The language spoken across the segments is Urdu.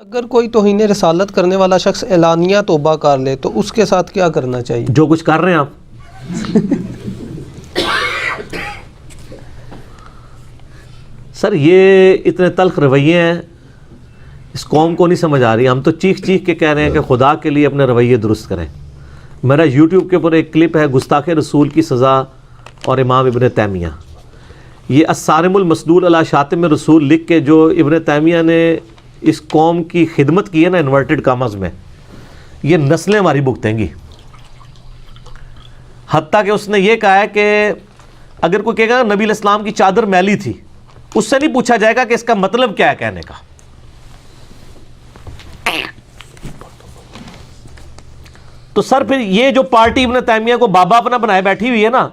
اگر کوئی توہین رسالت کرنے والا شخص اعلانیہ توبہ کر لے تو اس کے ساتھ کیا کرنا چاہیے؟ جو کچھ کر رہے ہیں آپ سر یہ اتنے تلخ رویے ہیں، اس قوم کو نہیں سمجھ آ رہی. ہم تو چیخ چیخ کے کہہ رہے ہیں کہ خدا کے لیے اپنے رویے درست کریں. میرا یوٹیوب کے اوپر ایک کلپ ہے گستاخ رسول کی سزا اور امام ابن تیمیہ. یہ الصارم المسلول علی شاتم رسول لکھ کے جو ابن تیمیہ نے اس قوم کی خدمت کی ہے نا انورٹڈ کامز میں، یہ نسلیں ہماری بھگتیں گی. حتیٰ کہ اس نے یہ کہا ہے کہ اگر کوئی کہے گا نبی علیہ السلام کی چادر میلی تھی، اس سے نہیں پوچھا جائے گا کہ اس کا مطلب کیا ہے کہنے کا. تو سر پھر یہ جو پارٹی ابن تیمیہ کو بابا اپنا بنائے بیٹھی ہوئی ہے نا،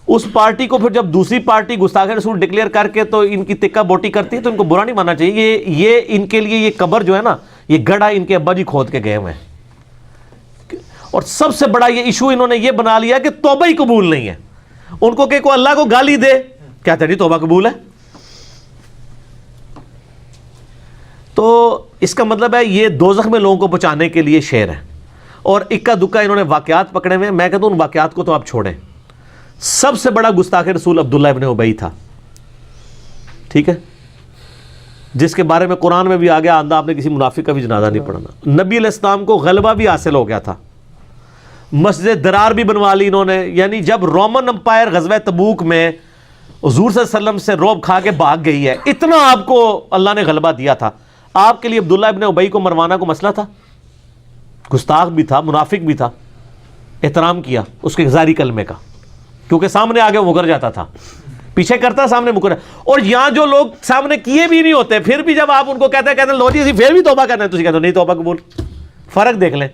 اس پارٹی کو پھر جب دوسری پارٹی گستاخ رسول ڈکلیئر کر کے تو ان کی تکہ بوٹی کرتی ہے تو ان کو برا نہیں ماننا چاہیے. یہ ان کے لیے یہ قبر جو ہے نا، یہ گڑھا ان کے ابا جی کھود کے گئے ہوئے ہیں. اور سب سے بڑا یہ ایشو انہوں نے یہ بنا لیا کہ توبہ ہی قبول نہیں ہے. ان کو کہ کوئی اللہ کو گالی دے کہتے نہیں توبہ قبول ہے. تو اس کا مطلب ہے یہ دوزخ میں لوگوں کو پہنچانے کے لیے شعر ہے. اور اکا دکا انہوں نے واقعات پکڑے ہوئے ہیں. میں کہتا ہوں ان واقعات کو تو آپ چھوڑیں. سب سے بڑا گستاخ رسول عبداللہ ابن ابی تھا، ٹھیک ہے، جس کے بارے میں قرآن میں بھی آگیا آندہ آپ نے کسی منافق کا بھی جنازہ نہیں پڑھنا. نبی علیہ السلام کو غلبہ بھی حاصل ہو گیا تھا، مسجد درار بھی بنوا لی انہوں نے. یعنی جب رومن امپائر غزوہ تبوک میں حضور صلی اللہ علیہ وسلم سے روب کھا کے بھاگ گئی ہے، اتنا آپ کو اللہ نے غلبہ دیا تھا. آپ کے لیے عبداللہ ابن ابی کو مروانا کو مسئلہ تھا؟ گستاخ بھی تھا، منافق بھی تھا. احترام کیا اس کے ظاہری کلمے کا، کیونکہ سامنے آگے مکر جاتا تھا، پیچھے کرتا سامنے مکر. اور یہاں جو لوگ سامنے کیے بھی نہیں ہوتے، پھر بھی جب آپ ان کو کہتے ہیں لو جی پھر بھی توبہ کرنا ہے، تو کہتے ہیں نہیں توبہ قبول. فرق دیکھ لیں.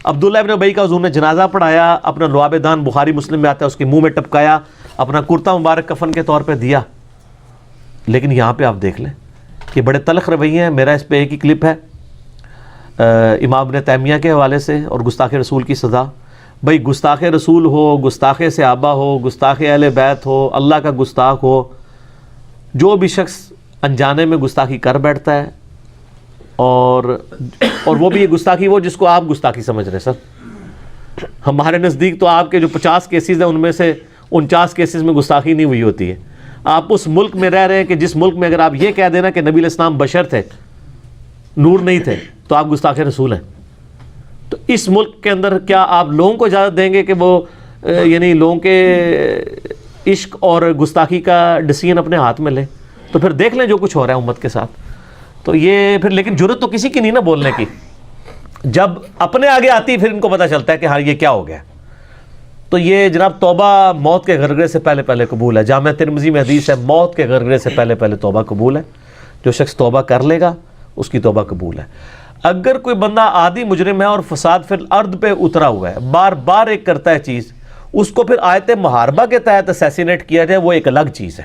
عبداللہ ابن ابی کا حضور نے جنازہ پڑھایا، اپنا لعاب دان بخاری مسلم میں آتا ہے، اس کے منہ میں ٹپکایا، اپنا کرتا مبارک کفن کے طور پہ دیا. لیکن یہاں پہ آپ دیکھ لیں کہ بڑے تلخ رویے ہیں. میرا اس پہ ایک ہی کلپ ہے امام ابن تیمیہ کے حوالے سے اور گستاخ رسول کی سزا. بھئی گستاخ رسول ہو، گستاخ صحابہ ہو، گستاخ اہل بیت ہو، اللہ کا گستاخ ہو، جو بھی شخص انجانے میں گستاخی کر بیٹھتا ہے اور وہ بھی یہ گستاخی وہ جس کو آپ گستاخی سمجھ رہے ہیں. سر ہمارے نزدیک تو آپ کے جو 50 کیسز ہیں ان میں سے 49 کیسز میں گستاخی نہیں ہوئی ہوتی ہے. آپ اس ملک میں رہ رہے ہیں کہ جس ملک میں اگر آپ یہ کہہ دینا کہ نبی علیہ السلام بشر تھے، نور نہیں تھے، تو آپ گستاخ رسول ہیں. تو اس ملک کے اندر کیا آپ لوگوں کو اجازت دیں گے کہ وہ یعنی لوگوں کے عشق اور گستاخی کا ڈیسیژن اپنے ہاتھ میں لیں؟ تو پھر دیکھ لیں جو کچھ ہو رہا ہے امت کے ساتھ. تو یہ پھر لیکن جرت تو کسی کی نہیں نا بولنے کی. جب اپنے آگے آتی پھر ان کو پتہ چلتا ہے کہ ہاں یہ کیا ہو گیا. تو یہ جناب توبہ موت کے غرغرے سے پہلے پہلے قبول ہے. جامعہ ترمذی میں حدیث ہے موت کے غرغرے سے پہلے پہلے توبہ قبول ہے. جو شخص توبہ کر لے گا اس کی توبہ قبول ہے. اگر کوئی بندہ عادی مجرم ہے اور فساد فی الارض پہ اترا ہوا ہے، بار بار ایک کرتا ہے چیز، اس کو پھر آیت محاربہ کے تحت اسیسینیٹ کیا جائے، وہ ایک الگ چیز ہے.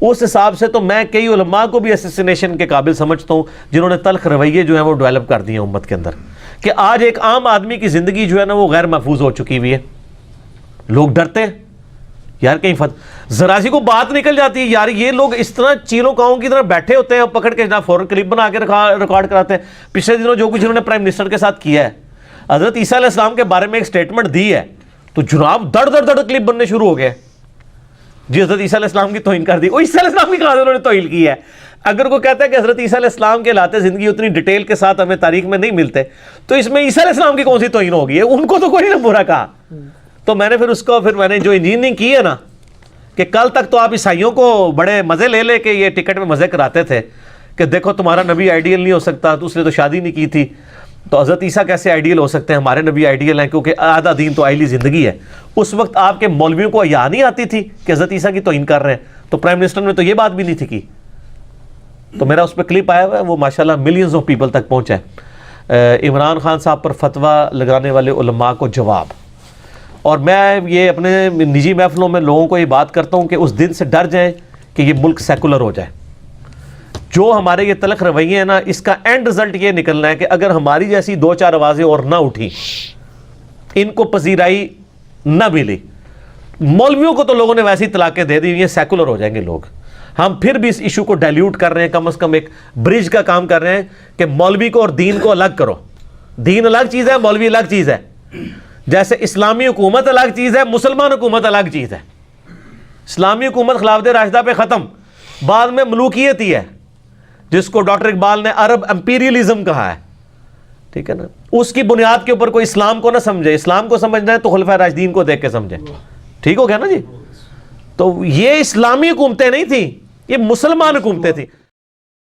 اس حساب سے تو میں کئی علماء کو بھی اسیسینیشن کے قابل سمجھتا ہوں جنہوں نے تلخ رویے جو ہیں وہ ڈیولپ کر دیے ہیں امت کے اندر، کہ آج ایک عام آدمی کی زندگی جو ہے نا وہ غیر محفوظ ہو چکی ہوئی ہے. لوگ ڈرتے ہیں یار کہیں ذرا سی کو بات نکل جاتی ہے یار، یہ لوگ اس طرح چیلوں کاؤں کی طرح بیٹھے ہوتے ہیں اور پکڑ کے جناب فوراً کلپ بنا کے ریکارڈ کراتے ہیں. پچھلے دنوں جو کچھ انہوں نے پرائم منسٹر کے ساتھ کیا ہے، حضرت عیسیٰ علیہ السلام کے بارے میں ایک سٹیٹمنٹ دی ہے تو جناب دڑ دڑ دڑ کلپ بننے شروع ہو گئے. جی حضرت عیسیٰ علیہ السلام کی توہین کر دی. وہ عیسیٰ علیہ السلام کی کہاں انہوں نے توہین کی ہے؟ اگر کوئی کہتا ہے کہ حضرت عیسیٰ علیہ السلام کے لاتے زندگی اتنی ڈیٹیل کے ساتھ ہمیں تاریخ میں نہیں ملتے، تو اس میں عیسیٰ علیہ السلام کی کون سی توہین ہوگی ہے؟ ان کو تو کوئی نہیں برا کہا. تو میں نے پھر میں نے جو انجینئرنگ کی ہے نا، کہ کل تک تو آپ عیسائیوں کو بڑے مزے لے کے یہ ٹکٹ میں مزے کراتے تھے کہ دیکھو تمہارا نبی آئیڈیل نہیں ہو سکتا، تو اس نے تو شادی نہیں کی تھی، تو حضرت عیسیٰ کیسے آئیڈیل ہو سکتے ہیں؟ ہمارے نبی آئیڈیل ہیں کیونکہ آدھا دین تو آئلی زندگی ہے. اس وقت آپ کے مولویوں کو یہ نہیں آتی تھی کہ حضرت عیسیٰ کی توہین کر رہے ہیں، تو پرائم منسٹر نے تو یہ بات بھی نہیں تھی کی. تو میرا اس پہ کلپ آیا ہوا ہے، وہ ماشاءاللہ ملینز آف پیپل تک پہنچا ہے. عمران خان صاحب پر فتویٰ لگانے والے علماء کو جواب. اور میں یہ اپنے نجی محفلوں میں لوگوں کو یہ بات کرتا ہوں کہ اس دن سے ڈر جائیں کہ یہ ملک سیکولر ہو جائے. جو ہمارے یہ تلخ رویے ہیں نا، اس کا اینڈ رزلٹ یہ نکلنا ہے کہ اگر ہماری جیسی 2-4 آوازیں اور نہ اٹھی، ان کو پذیرائی نہ ملی، مولویوں کو تو لوگوں نے ویسی طلاقیں دے دی، یہ سیکولر ہو جائیں گے لوگ. ہم پھر بھی اس ایشو کو ڈائلیوٹ کر رہے ہیں, کم از کم ایک برج کا کام کر رہے ہیں کہ مولوی کو اور دین کو الگ کرو. دین الگ چیز ہے, مولوی الگ چیز ہے. جیسے اسلامی حکومت الگ چیز ہے, مسلمان حکومت الگ چیز ہے. اسلامی حکومت خلافت راشدہ پہ ختم, بعد میں ملوکیت ہی ہے, جس کو ڈاکٹر اقبال نے عرب امپیریلزم کہا ہے. ٹھیک ہے نا, اس کی بنیاد کے اوپر کوئی اسلام کو نہ سمجھے. اسلام کو سمجھنا ہے تو خلفائے راشدین کو دیکھ کے سمجھے. ٹھیک ہو گیا نا جی. تو یہ اسلامی حکومتیں نہیں تھیں, یہ مسلمان حکومتیں تھیں.